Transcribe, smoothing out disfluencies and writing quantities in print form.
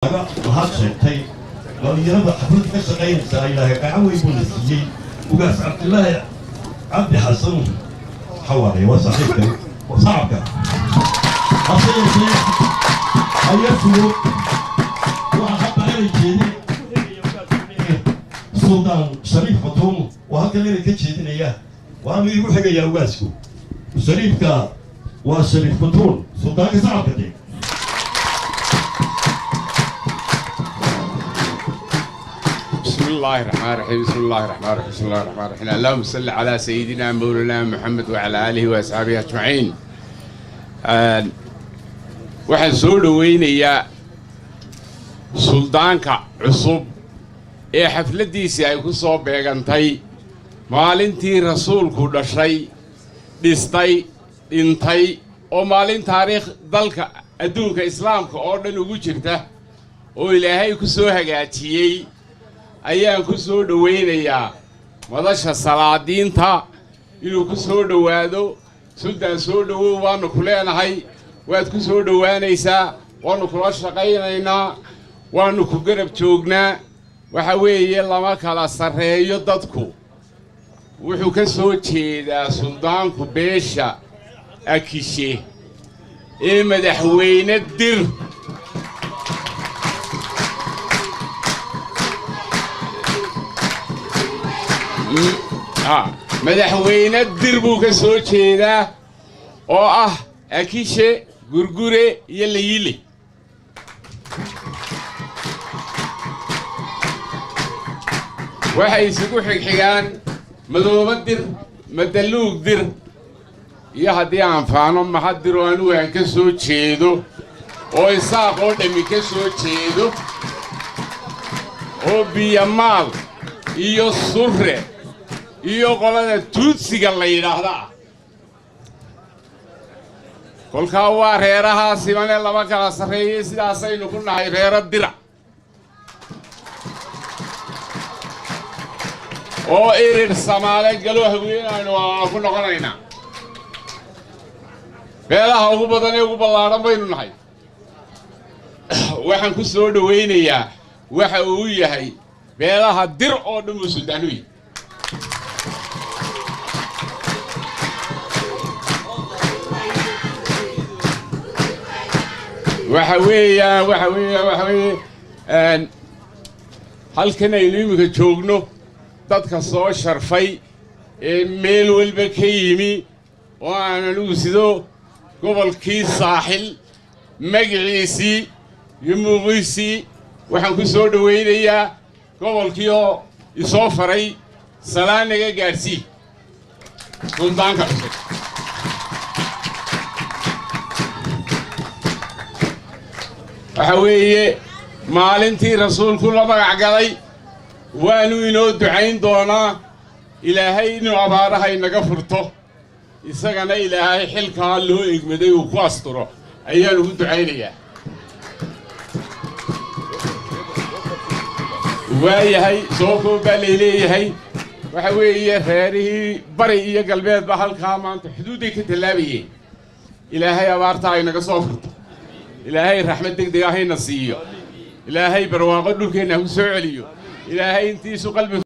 وهذا شيء لو يرضى حفلة كشقين سائلة كعوي بوليسيين وقاس عبد الله عبد حسن حوالي وصحيح وصعب أصير شيء أيفلو وأحب على الجيني سلطان شريف خطوم وهكذا اللي كتشيدنا إياه وأنا يروح يا واسكو شريف كا وشريف خطوم سلطان صعب كده بسم الله الرحمن الرحيم بسم الله الرحمن الرحيم بسم الله الرحمن الرحيم اللهم صل على سيدنا مولانا محمد وعلى آله وأصحابه أجمعين. waxaan soo dhaweynayaa suldaanka cusub ee xafladiisii ay ku soo beegantay maalintii rasuulku dhashay dhistay dhintay oo maalin taariikh dalka adduunka islaamka oo dhan ugu jirta oo ilaahay ku soo hagaajiyay ayaan ku soo dhaweynayaa madasha salaadiinta inuu ku soo dhawaado suldaan soo dhawow waanu ku leenahay waad ku soo dhawaanaysaa waanu kula shaqaynaynaa waanu ku garab joognaa waxa weeye lama kala sarreeyo dadku wuxuu ka soo jeedaa suldaanku beesha akishe ee madaxweyne dir madaxweyne dir buu ka soo jeedaa oo ah akishe gurgure iyo layile waxay isugu xigxigaan madooba dir madaluug dir iyo haddii aan faano maxadir oo anugu aan ka soo jeedo oo isaaq oo dhammi ka soo jeedo oo biyamaal iyo surre iyo qolada tuudsiga la yidhaahdaa kolkaa waa reerahaa simane lama kala sarreeyey sidaasaynu ku nahay reero dira oo irir samaale galo haweenaynu waa ku noqonaynaa beelaha ugu badan ee ugu ballaadhan baynu nahay waxaan ku soo dhawaynayaa waxa uu yahay beelaha dir oo dhan uu suldaanuy waxa weeye halkan aynu iminka joogno dadka soo sharfay ee meel walba ka yimi oo aan anigu sido gobolkii saaxil magaciisii iyo muuqiisii waxaan ku soo dhawaynayaa gobolkii oo isoo faray salaan naga gaadhsii suldaanka cusub waxa weeye maalintii rasuulku la magac galay waanu inoo ducayn doonaa ilaahay inuu abaaraha inaga furto isagana ilaahay xilkaa loo egmaday uu ku asturo ayaan ugu ducaynayaa waayahay soo koob baa layleeyahay waxa weeye reerihii bari iyo galbeedba halkaa maanta xuduudday ka tallaabayeen ilaahay abaartaa inaga soo furto ilaahay raxmad degdeg ahayna siiyo ilaahay barwaaqo dhulkeenna ku soo celiyo ilaahay intiisu qalbi